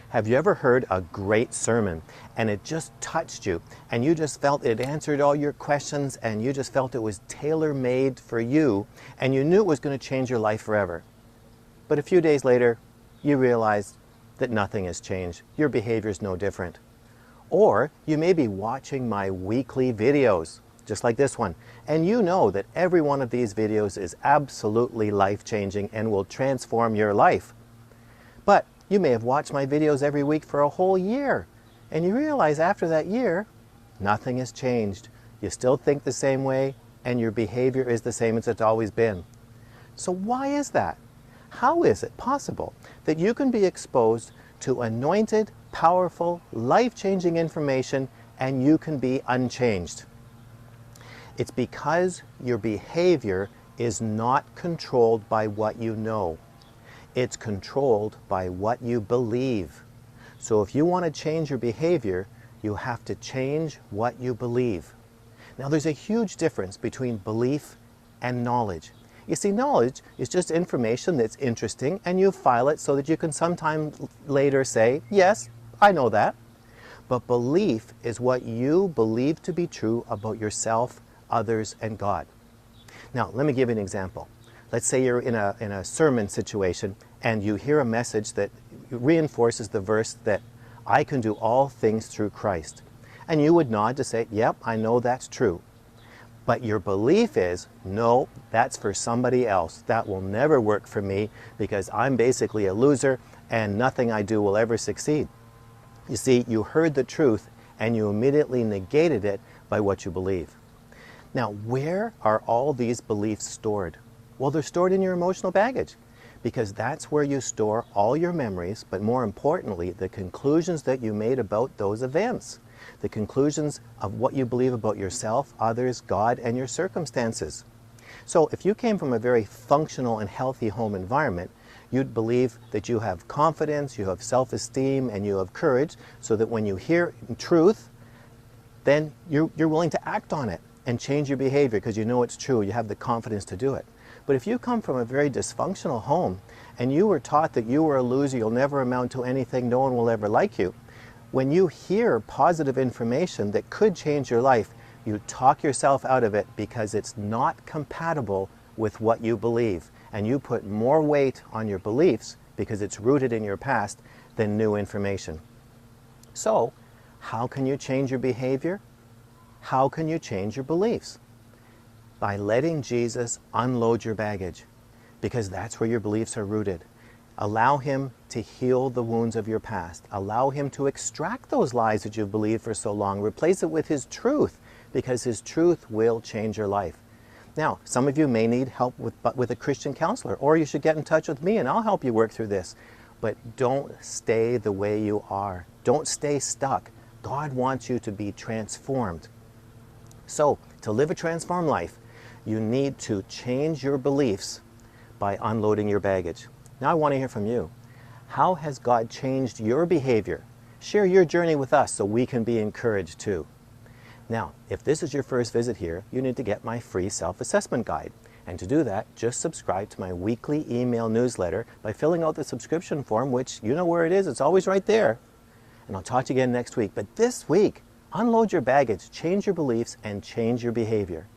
Have you ever heard a great sermon and it just touched you and you just felt it answered all your questions and you just felt it was tailor-made for you and you knew it was going to change your life forever? But a few days later, you realized that nothing has changed. Your behavior is no different. Or you may be watching my weekly videos, just like this one, and you know that every one of these videos is absolutely life-changing and will transform your life. But you may have watched my videos every week for a whole year, and you realize after that year, nothing has changed. You still think the same way, and your behavior is the same as it's always been. So why is that? How is it possible that you can be exposed to anointed, powerful, life-changing information and you can be unchanged? It's because your behavior is not controlled by what you know. It's controlled by what you believe. So if you want to change your behavior, you have to change what you believe. Now there's a huge difference between belief and knowledge. You see, knowledge is just information that's interesting and you file it so that you can sometime later say, yes, I know that. But belief is what you believe to be true about yourself, others, and God. Now, let me give you an example. Let's say you're in a sermon situation and you hear a message that reinforces the verse that I can do all things through Christ. And you would nod to say, yep, I know that's true. But your belief is, no, that's for somebody else. That will never work for me because I'm basically a loser and nothing I do will ever succeed. You see, you heard the truth and you immediately negated it by what you believe. Now, where are all these beliefs stored? Well, they're stored in your emotional baggage because that's where you store all your memories, but more importantly, the conclusions that you made about those events, the conclusions of what you believe about yourself, others, God, and your circumstances. So if you came from a very functional and healthy home environment, you'd believe that you have confidence, you have self-esteem, and you have courage, so that when you hear truth, then you're willing to act on it and change your behavior because you know it's true, you have the confidence to do it. But if you come from a very dysfunctional home and you were taught that you were a loser, you'll never amount to anything, no one will ever like you, when you hear positive information that could change your life, you talk yourself out of it because it's not compatible with what you believe. And you put more weight on your beliefs because it's rooted in your past than new information. So, how can you change your behavior? How can you change your beliefs? By letting Jesus unload your baggage, because that's where your beliefs are rooted. Allow Him to heal the wounds of your past. With Him to extract those lies that you've believed for so long. Replace it with His truth, because His truth will change your life. Now, some of you may need help with a Christian counselor, or you should get in touch with me and I'll help you work through this. But don't stay the way you are. Don't stay stuck. God wants you to be transformed. So, to live a transformed life, you need to change your beliefs by unloading your baggage. Now I want to hear from you. How has God changed your behavior? Share your journey with us so we can be encouraged too. Now, if this is your first visit here, you need to get my free self-assessment guide. And to do that, just subscribe to my weekly email newsletter by filling out the subscription form, which you know where it is, it's always right there. And I'll talk to you again next week. But this week, unload your baggage, change your beliefs, and change your behavior.